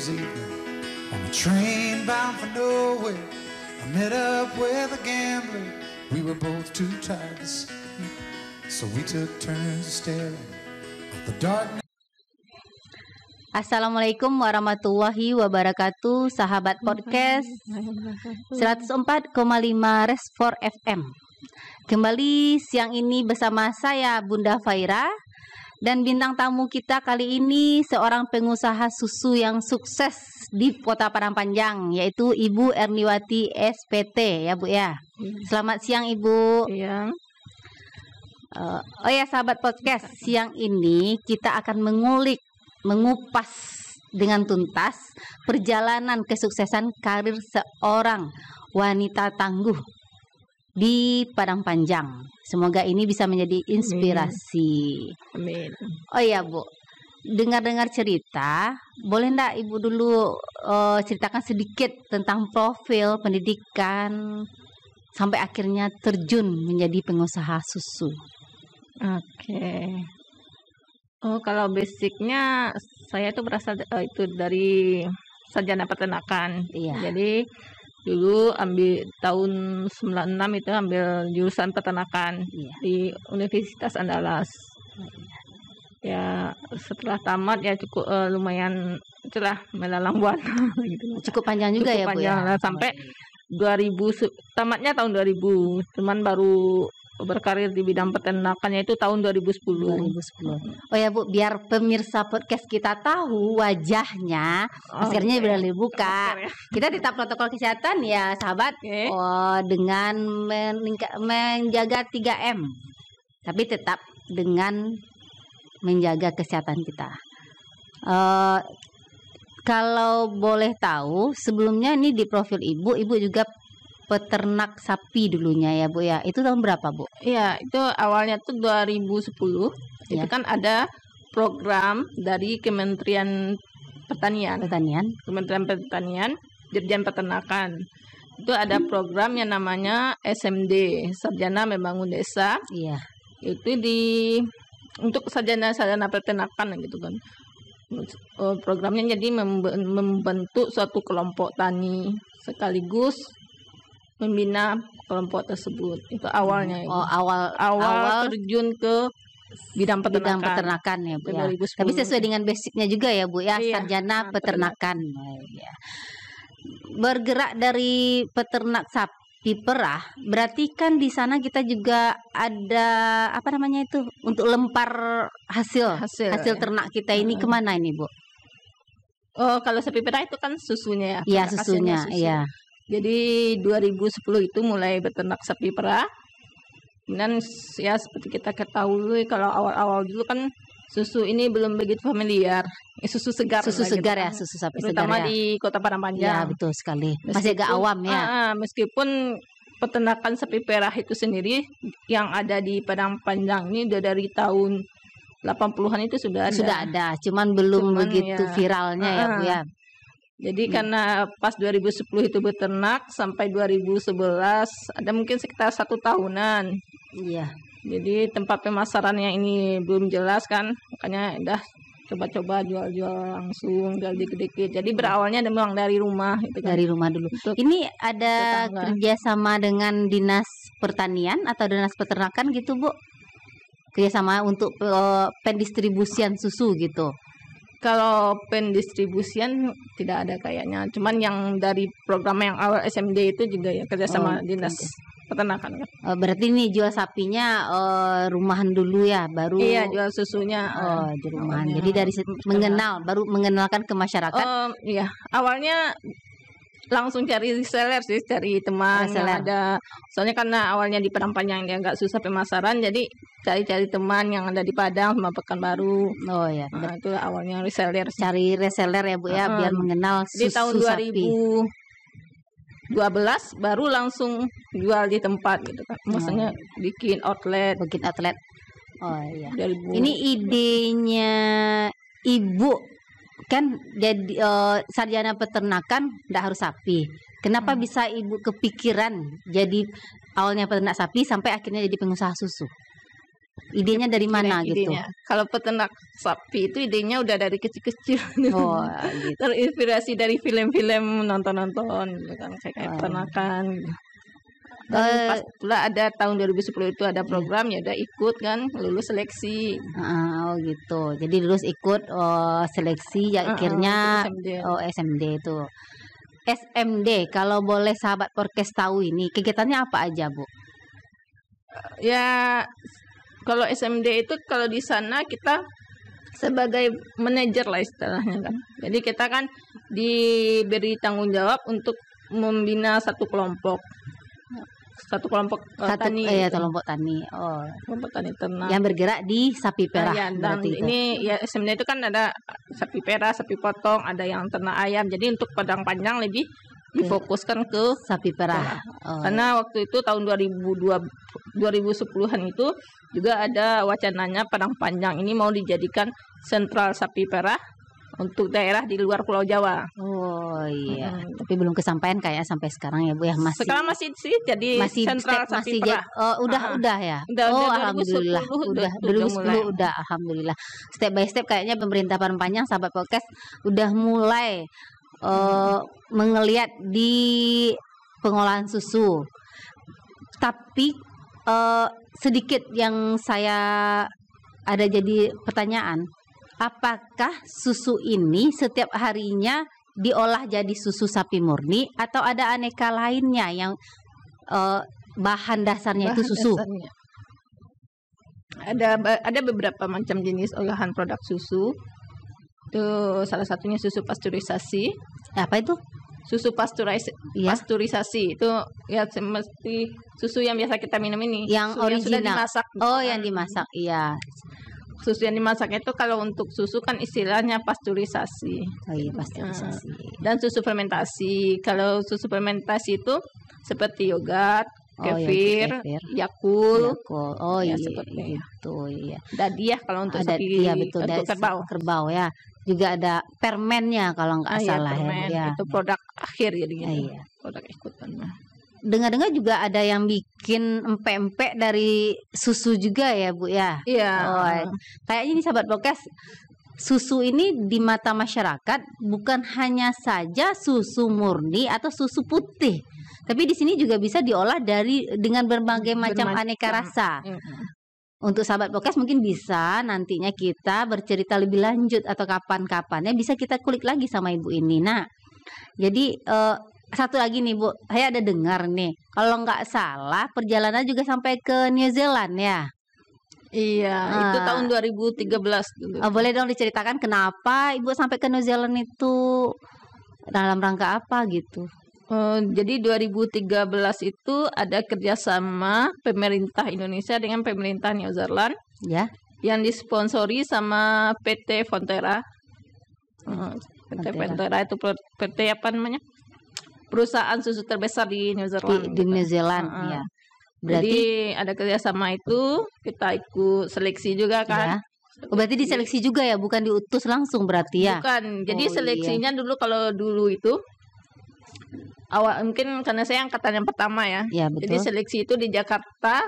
Year's evening on a train bound for nowhere. I met up with a gambler. We were both too tired to sleep, so we took turns staring at the darkness. Assalamualaikum warahmatullahi wabarakatuh, sahabat podcast 104,5 Resfor FM. Kembali siang ini bersama saya Bunda Faira, dan bintang tamu kita kali ini seorang pengusaha susu yang sukses di Kota Padang Panjang, yaitu Ibu Erniwati SPT ya Bu ya. Selamat siang Ibu. Siang. Oh ya sahabat podcast, siang ini kita akan mengupas dengan tuntas perjalanan kesuksesan karir seorang wanita tangguh di Padang Panjang. Semoga ini bisa menjadi inspirasi. Amin. Oh iya Bu, dengar-dengar cerita, boleh enggak Ibu dulu ceritakan sedikit tentang profil pendidikan sampai akhirnya terjun menjadi pengusaha susu? Oke. Oh, kalau basicnya saya itu berasal itu dari sarjana peternakan. Iya. Jadi dulu ambil tahun 96 itu ambil jurusan peternakan di Universitas Andalas. Ya setelah tamat ya cukup lumayan itulah melalang buana gitu. Cukup panjang juga Cukup ya Bu panjang ya. lah, sampai 2000 tamatnya tahun 2000. Cuman baru berkarir di bidang peternakannya itu tahun 2010. 2010. Oh ya Bu, biar pemirsa podcast kita tahu wajahnya, maskernya sudah dibuka. Masker, ya. Kita tetap protokol kesehatan ya sahabat. Oke. Dengan menjaga 3M. Tapi tetap dengan menjaga kesehatan kita. Kalau boleh tahu, sebelumnya ini di profil Ibu juga peternak sapi dulunya ya Bu ya. Itu tahun berapa Bu? Iya, itu awalnya tuh 2010. Ya. Itu kan ada program dari Kementerian Pertanian. Kementerian Pertanian, Dirjen Peternakan. Itu ada program yang namanya SMD, Sarjana Membangun Desa. Iya. Itu untuk sarjana peternakan gitu kan. Programnya jadi membentuk suatu kelompok tani sekaligus membina kelompok tersebut. Itu awalnya. Oh, awal terjun ke bidang peternakan ya Bu ya. 2010. Tapi sesuai dengan basicnya juga ya Bu ya, Iya, sarjana peternakan. Ya. Bergerak dari peternak sapi perah, berarti kan di sana kita juga ada apa namanya itu untuk lempar hasil ya. ternak kita ini kemana ini Bu? Oh, kalau sapi perah itu kan susunya ya. Iya, Produk susunya, hasilnya susu. iya. Jadi 2010 itu mulai beternak sapi perah. Dan ya seperti kita ketahui kalau awal-awal dulu kan susu ini belum begitu familiar. Susu segar. Susu lah segar gitu ya, kan. susu sapi segar Terutama ya. di Kota Padang Ya, Panjang. betul sekali. Masih agak awam ya. Meskipun peternakan sapi perah itu sendiri yang ada di Padang Panjang ini udah dari tahun 80-an itu sudah ada. Cuman belum Cuman begitu ya, viralnya ya Bu ya. Jadi karena pas 2010 itu beternak sampai 2011 ada mungkin sekitar 1 tahunan. Iya. Jadi tempat pemasarannya ini belum jelas kan, makanya udah coba-coba jual-jual langsung, jual dikit-dikit. Jadi berawalnya memang dari rumah gitu kan. Dari rumah dulu. Untuk Ini ada tetangga. kerjasama dengan dinas pertanian atau dinas peternakan gitu Bu? Kerjasama untuk pendistribusian susu gitu. Kalau pendistribusian tidak ada kayaknya. Cuman yang dari program yang awal SMD itu juga ya kerjasama dinas peternakan. Berarti ini jual sapinya rumahan dulu ya, baru. Iya, jual susunya. Di rumahan. Jadi dari baru mengenalkan ke masyarakat. Iya, awalnya langsung cari reseller sih, cari teman yang ada. Soalnya karena awalnya di Padang Panjang dia agak susah pemasaran, jadi cari teman yang ada di Padang sama Pekanbaru. Oh ya, Itu awalnya reseller. Cari reseller ya Bu ya, biar mengenal Di susu tahun sapi. 2012 baru langsung jual di tempat gitu kan. Maksudnya bikin outlet. Oh iya. 2000. Ini idenya Ibu kan jadi sarjana peternakan nggak harus sapi. Kenapa bisa Ibu kepikiran jadi awalnya peternak sapi sampai akhirnya jadi pengusaha susu? Idenya dari mana gitu? Idenya. Kalau peternak sapi itu idenya udah dari kecil-kecil. Oh, gitu. Terinspirasi dari film-film nonton-nonton gitu kan kayak peternakan. Dan pas pula ada tahun 2010 itu ada program ya udah ikut kan lulus seleksi. Oh gitu. Jadi lulus ikut seleksi ya akhirnya SMD. SMD itu. SMD kalau boleh sahabat podcast tahu ini kegiatannya apa aja, Bu? Ya kalau SMD itu kalau di sana kita sebagai manajer lah istilahnya kan. Jadi kita kan diberi tanggung jawab untuk membina satu kelompok tani. Kelompok tani. Oh, kelompok tani ternak. Yang bergerak di sapi perah. Ya, dan ini ya SMD itu kan ada sapi perah, sapi potong, ada yang ternak ayam. Jadi untuk padang panjang lebih difokuskan ke sapi perah. Karena waktu itu tahun 2010-an itu juga ada wacananya padang panjang ini mau dijadikan sentral sapi perah untuk daerah di luar Pulau Jawa. Oh iya, tapi belum kesampaian kayak sampai sekarang ya Bu ya, masih. Sekarang masih sih jadi sentral sapi perah. Udah ya. Alhamdulillah. Udah 2010 udah alhamdulillah. Step by step kayaknya pemerintah Padang Panjang sahabat podcast udah mulai mengeliat di pengolahan susu. Tapi sedikit yang saya ada jadi pertanyaan. Apakah susu ini setiap harinya diolah jadi susu sapi murni atau ada aneka lainnya yang bahan dasarnya itu susu? Ada beberapa macam jenis olahan produk susu. Itu salah satunya susu pasteurisasi. Apa itu? Susu pasteurisasi itu ya mesti susu yang biasa kita minum ini. Yang original. Yang sudah dimasak. Yang dimasak, iya. Susu yang dimasak itu kalau untuk susu kan istilahnya pasteurisasi. Oh iya, pasteurisasi. Dan susu fermentasi. Kalau susu fermentasi itu seperti yogurt, kefir, Yakult. Oh iya, seperti itu ya. Dadiah kalau untuk sapi, betul, untuk kerbau ya. Juga ada permennya kalau nggak salah permen, ya. Itu produk akhir jadi gitu. Iya. Produk ikutan. Dengar-dengar juga ada yang bikin empek-empek dari susu juga ya Bu ya. Iya. Kayaknya ini sahabat podcast, susu ini di mata masyarakat bukan hanya saja susu murni atau susu putih, tapi di sini juga bisa diolah dengan berbagai macam aneka rasa. Untuk sahabat podcast mungkin bisa nantinya kita bercerita lebih lanjut atau kapan-kapannya bisa kita kulik lagi sama ibu ini. Nah, jadi satu lagi nih Bu, saya ada dengar nih, kalau nggak salah perjalanan juga sampai ke New Zealand ya? Iya, itu tahun 2013 dulu. Boleh dong diceritakan kenapa Ibu sampai ke New Zealand itu, dalam rangka apa gitu? Jadi 2013 itu ada kerjasama pemerintah Indonesia dengan pemerintah New Zealand, ya, yang disponsori sama PT Fonterra. PT Fonterra itu PT apa namanya? Perusahaan susu terbesar di New Zealand. Di New Zealand, ya. Berarti jadi ada kerjasama itu, kita ikut seleksi juga kan. Ya. Berarti diseleksi juga ya, bukan diutus langsung berarti ya? Bukan, jadi seleksinya dulu kalau dulu itu awal mungkin karena saya angkatan yang pertama ya. Ya, betul. Jadi seleksi itu di Jakarta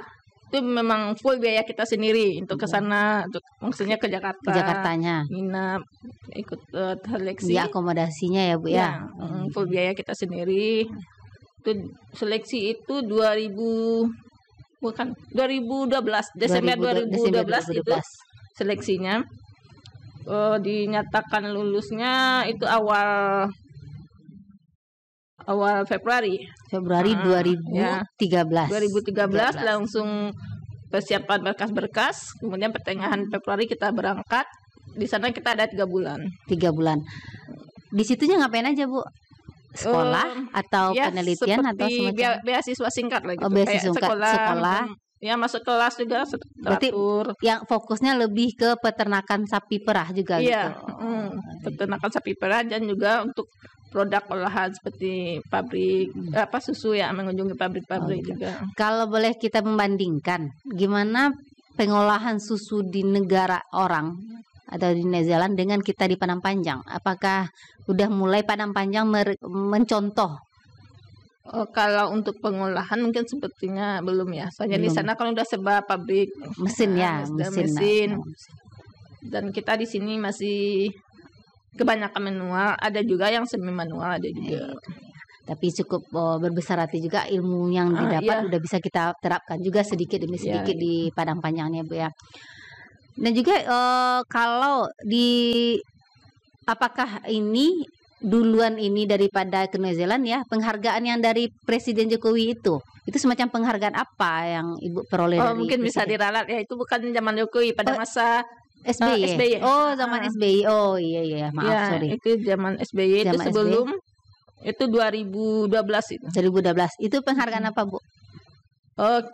itu memang full biaya kita sendiri untuk ke sana, untuk maksudnya ke Jakarta. Jakartanya. Nginap, ikut seleksi. Ya, akomodasinya ya Bu ya. Full biaya kita sendiri. Itu seleksi itu 2012 Desember 2012 itu seleksinya. Dinyatakan lulusnya itu awal Februari 2013. 2013 langsung persiapan berkas-berkas, kemudian pertengahan Februari kita berangkat. Di sana kita ada 3 bulan. 3 bulan. Di situnya ngapain aja Bu? Sekolah atau penelitian atau semacam? Beasiswa singkat lah gitu. Beasiswa sekolah. Ya masuk kelas juga teratur. Berarti yang fokusnya lebih ke peternakan sapi perah juga gitu. Peternakan sapi perah dan juga untuk produk olahan seperti pabrik susu ya, mengunjungi pabrik-pabrik juga. Kalau boleh kita membandingkan gimana pengolahan susu di negara orang atau di New Zealand dengan kita di Padang Panjang, apakah udah mulai Padang Panjang mencontoh Kalau untuk pengolahan mungkin sepertinya belum ya. Soalnya di Belum. sana kan udah serba pabrik Mesin ya, sudah mesin. Dan kita di sini masih kebanyakan manual. Ada juga yang semi manual, ada juga. Tapi cukup berbesar hati juga ilmu yang didapat iya. udah bisa kita terapkan juga sedikit demi Iya, sedikit di Padang Panjangnya Bu ya. Dan juga kalau di apakah ini duluan ini daripada ke New Zealand ya, penghargaan yang dari Presiden Jokowi itu semacam penghargaan apa yang Ibu peroleh dari Mungkin bisa Presiden? diralat ya, itu bukan zaman Jokowi pada masa SBY. SBY. Oh, zaman SBY. Oh iya maaf ya, sorry. itu zaman SBY itu Zaman sebelum itu 2012 itu. 2012. Itu penghargaan apa, Bu?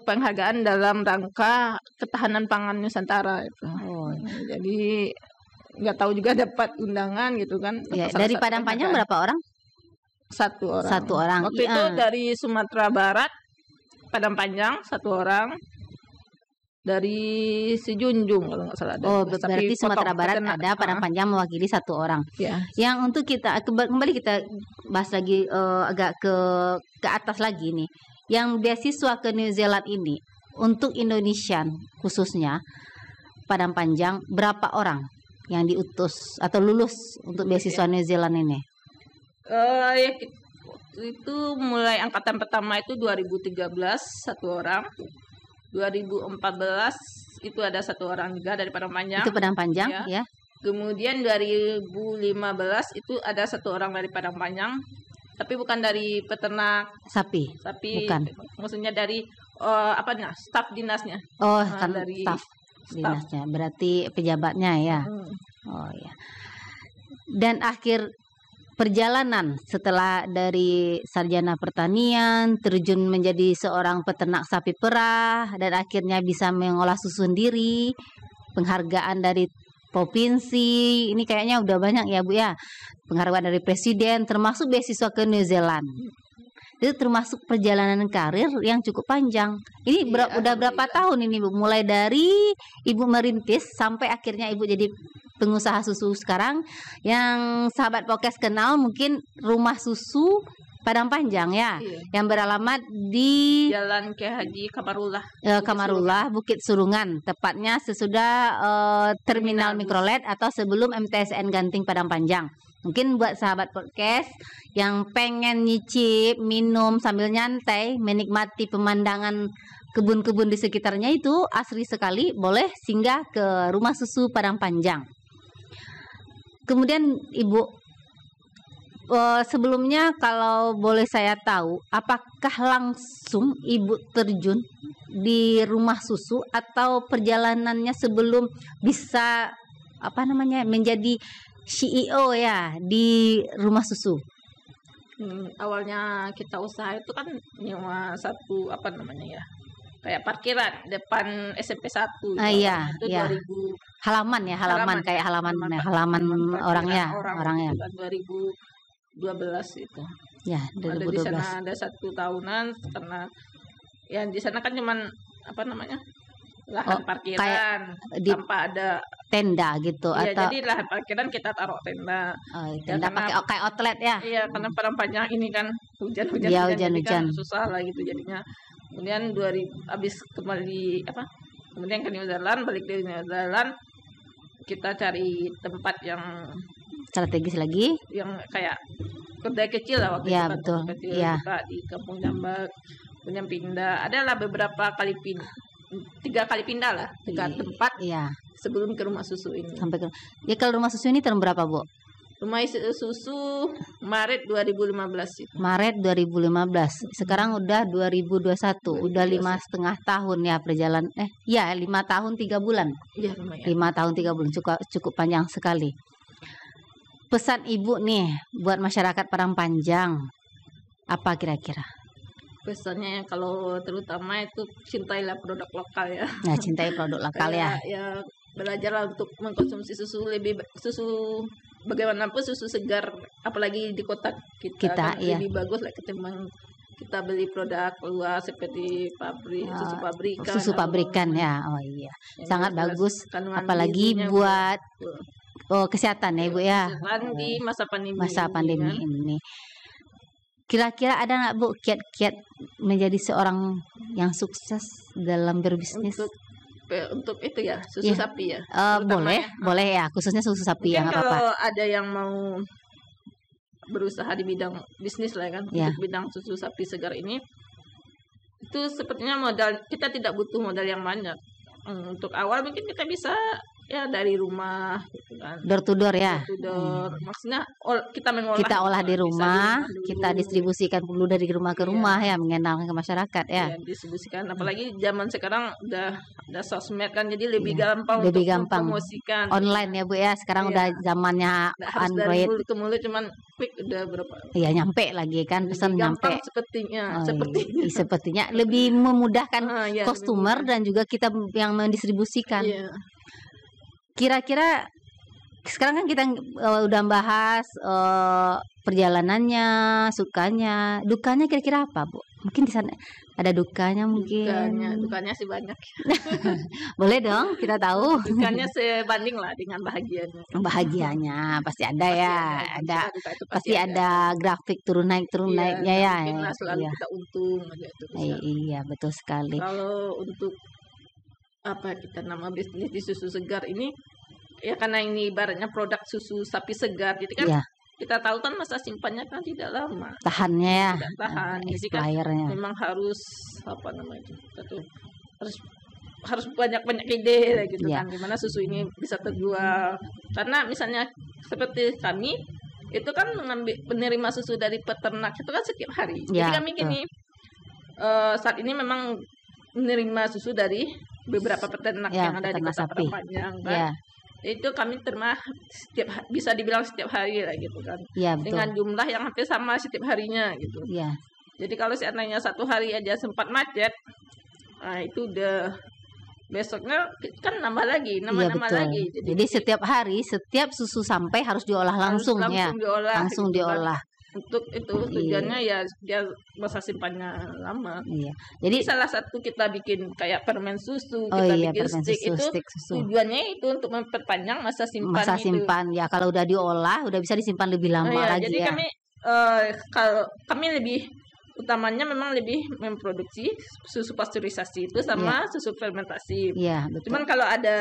Penghargaan dalam rangka ketahanan pangan Nusantara itu. Oh. Jadi nggak tahu juga dapat undangan gitu kan. Ya, Salah dari satu Padang Panjang penghargaan. berapa orang? Satu orang. Satu orang. Waktu itu dari Sumatera Barat, Padang Panjang satu orang. Dari Sejunjung kalau nggak salah. Oh, Tapi berarti Sumatera potong Barat peternak. ada, Padang Panjang mewakili satu orang. Ya. Yang untuk kita kembali kita bahas lagi agak ke atas lagi nih. Yang beasiswa ke New Zealand ini untuk Indonesian khususnya Padang Panjang berapa orang yang diutus atau lulus untuk beasiswa New Zealand ini? Ya, itu mulai angkatan pertama itu 2013 satu orang. 2014 itu ada satu orang juga dari Padang Panjang. Itu Padang Panjang ya. Kemudian 2015 itu ada satu orang dari Padang Panjang, tapi bukan dari peternak Sapi. bukan. Maksudnya dari staf dinasnya. Oh, Nah, kan dari staf dinasnya. Berarti pejabatnya ya. Oh ya. Dan akhir perjalanan setelah dari sarjana pertanian terjun menjadi seorang peternak sapi perah dan akhirnya bisa mengolah susu sendiri, penghargaan dari provinsi, ini kayaknya udah banyak ya Bu ya, penghargaan dari presiden termasuk beasiswa ke New Zealand. Itu termasuk perjalanan karir yang cukup panjang. Ini udah berapa tahun ini Bu? Mulai dari Ibu merintis sampai akhirnya Ibu jadi pengusaha susu sekarang yang sahabat podcast kenal mungkin Rumah Susu Padang Panjang ya, yang beralamat di Jalan Kiai Haji Kamarullah. Kamarullah, Bukit Surungan, tepatnya sesudah Terminal Mikrolet atau sebelum MTSN Ganting Padang Panjang. Mungkin buat sahabat podcast yang pengen nyicip minum sambil nyantai, menikmati pemandangan kebun-kebun di sekitarnya itu asri sekali, boleh singgah ke Rumah Susu Padang Panjang. Kemudian Ibu, sebelumnya kalau boleh saya tahu, apakah langsung Ibu terjun di Rumah Susu atau perjalanannya sebelum bisa menjadi CEO ya di Rumah Susu? Awalnya kita usaha itu kan nyewa satu kayak parkiran depan SMP 1. Iya, itu iya. 2000 Halaman kayak halaman orangnya. 2012 itu. Ya, Ada di 2012. sana ada 1 tahunan karena ya di sana kan cuman lahan parkiran tanpa ada tenda gitu ya, atau jadi lahan parkiran kita taruh tenda. Tenda pakai kayak outlet ya. Iya, karena Padang Panjang ini kan hujan-hujan Ya, jadi kan hujan-hujan. susah lah gitu jadinya. Kemudian habis kembali kemudian ke New Zealand, balik dari New Zealand kita cari tempat yang Strategis lagi. yang kayak kedai kecil lah waktu Ya, itu kan, betul. kedai kecil Ya. kita di Kampung Jambak, kemudian pindah. Adalah beberapa kali 3 kali pindah lah, 3 tempat Iya, sebelum ke Rumah Susu ini. sampai ke. Ya kalau Rumah Susu ini tahun berapa, Bu? Rumah Susu Maret 2015 itu. Maret 2015. Sekarang udah 2021. Udah 5,5 tahun ya perjalanan. 5 tahun 3 bulan. Iya, lumayan. 5 tahun 3 bulan cukup panjang sekali. Pesan Ibu nih buat masyarakat Padang Panjang apa kira-kira? Pesannya kalau terutama itu cintailah produk lokal ya. Nah, cintai produk lokal ya. Ya belajarlah untuk mengkonsumsi susu bagaimanapun susu segar, apalagi di kota kita kan iya. lebih bagus lah ketimbang kita beli produk luar seperti susu pabrikan ya. Oh iya, sangat jelas bagus kandungan apalagi gizinya buat kesehatan ya Ibu ya. kesehatan di masa pandemi Masa pandemi kan. ini. Kira-kira ada nggak Bu kiat-kiat menjadi seorang yang sukses dalam berbisnis? Untuk itu ya, susu sapi ya. Boleh ya, khususnya susu sapi ya, Mungkin nggak apa-apa. kalau ada yang mau berusaha di bidang bisnis lah kan, Ya. untuk bidang susu sapi segar ini, itu sepertinya modal kita tidak butuh modal yang banyak. Untuk awal mungkin kita bisa ya dari rumah gitu kan. Door to door ya. Door to door. Maksudnya kita mengolah. Kita olah di bisa rumah, dulu. kita distribusikan dulu dari rumah ke rumah ya, mengenalkan ke masyarakat ya. Ya, distribusikan. Apalagi zaman sekarang udah ada sosmed kan, jadi lebih gampang Lebih untuk gampang. mempromosikan. Online ya Bu ya, sekarang Iya. udah zamannya Nggak harus dari Android. mulut ke mulut, cuman quick udah berapa. Ya nyampe lagi kan, pesan Lebih nyampe. gampang sepertinya. Oh, Sepertinya. sepertinya lebih memudahkan Ya, customer dan juga kita yang mendistribusikan. Iya. Kira-kira sekarang kan kita udah bahas perjalanannya, sukanya, dukanya kira-kira apa, Bu? Mungkin di sana ada dukanya mungkin. Dukanya sih banyak. Boleh dong, kita tahu. Dukanya sebanding lah dengan bahagianya. Bahagianya pasti ada ya, ada Duka itu pasti ada grafik turun naiknya ya. Mungkin lah selalu Iya. kita untung aja itu. Iya, betul sekali. Kalau untuk apa kita nama bisnis di susu segar ini, ya karena ini ibaratnya produk susu sapi segar, jadi kan Iya, kita tahu kan masa simpannya kan tidak lama, tahannya ya. tidak tahan, jadi kan Expirednya. memang harus apa namanya itu, harus banyak ide lah gitu Iya. kan, gimana susu ini bisa terjual. Karena misalnya seperti kami itu kan menerima susu dari peternak itu kan setiap hari. Ya, Jadi kami gini, saat ini memang menerima susu dari beberapa peternak Ya, yang ada di peternak Kota sapi. Padang kan. Ya, Itu kami terima bisa dibilang setiap hari lah gitu kan. ya betul. Dengan jumlah yang hampir sama setiap harinya gitu. Ya, Jadi kalau seandainya satu hari aja sempat macet, nah itu udah besoknya kan nambah lagi, iya nambah betul. lagi. Jadi setiap hari, setiap susu sampai harus diolah harus langsung ya. diolah, Langsung gitu kan. diolah. Untuk itu Iya. tujuannya ya dia masa simpannya lama. Iya. Jadi Jadi salah satu kita bikin kayak permen susu, oh kita iya, bikin permen stick susu, itu stick susu. tujuannya itu untuk memperpanjang masa simpan Masa itu. simpan ya, kalau udah diolah udah bisa disimpan lebih lama Iya, lagi jadi ya. kami kalau kami lebih utamanya memang lebih memproduksi susu pasteurisasi itu sama susu fermentasi. Iya, betul. Cuman kalau ada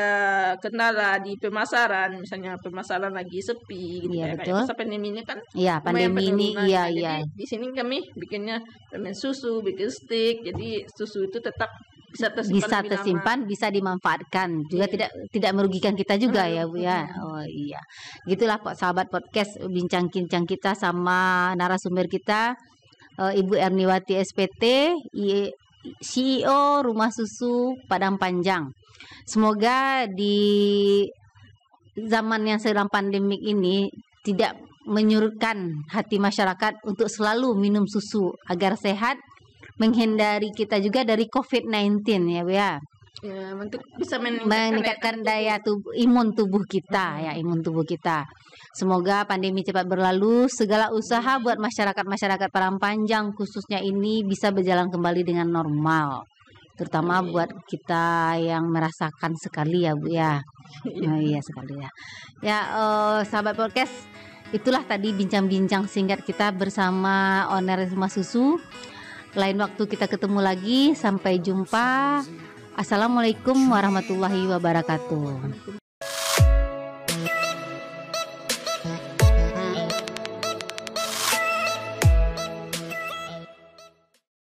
kendala di pemasaran, misalnya pemasaran lagi sepi gitu Iya, kayak betul. masa pandemi ini kan Iya, lumayan pandemi ini penurunan. iya Nah, iya. Jadi di sini kami bikinnya permen susu, bikin stick. Jadi susu itu tetap bisa tersimpan Bisa lebih tersimpan, bisa dimanfaatkan, juga tidak merugikan kita juga ya Bu ya. Oh iya, gitulah Pak sahabat podcast bincang-bincang kita sama narasumber kita, Ibu Erniwati SPT, CEO Rumah Susu Padang Panjang. Semoga di zaman yang sedang pandemik ini tidak menyurutkan hati masyarakat untuk selalu minum susu agar sehat, menghindari kita juga dari COVID-19 ya Bu ya. Ya, untuk bisa Meningkatkan daya tubuh, imun tubuh kita ya, imun tubuh kita. Semoga pandemi cepat berlalu, segala usaha buat masyarakat Padang Panjang khususnya ini bisa berjalan kembali dengan normal. Terutama buat kita yang merasakan sekali ya Bu ya. Oh, iya sekali ya. Ya sahabat podcast, itulah tadi bincang-bincang singkat kita bersama owner Rumah Susu. Lain waktu kita ketemu lagi, sampai jumpa. Assalamualaikum warahmatullahi wabarakatuh.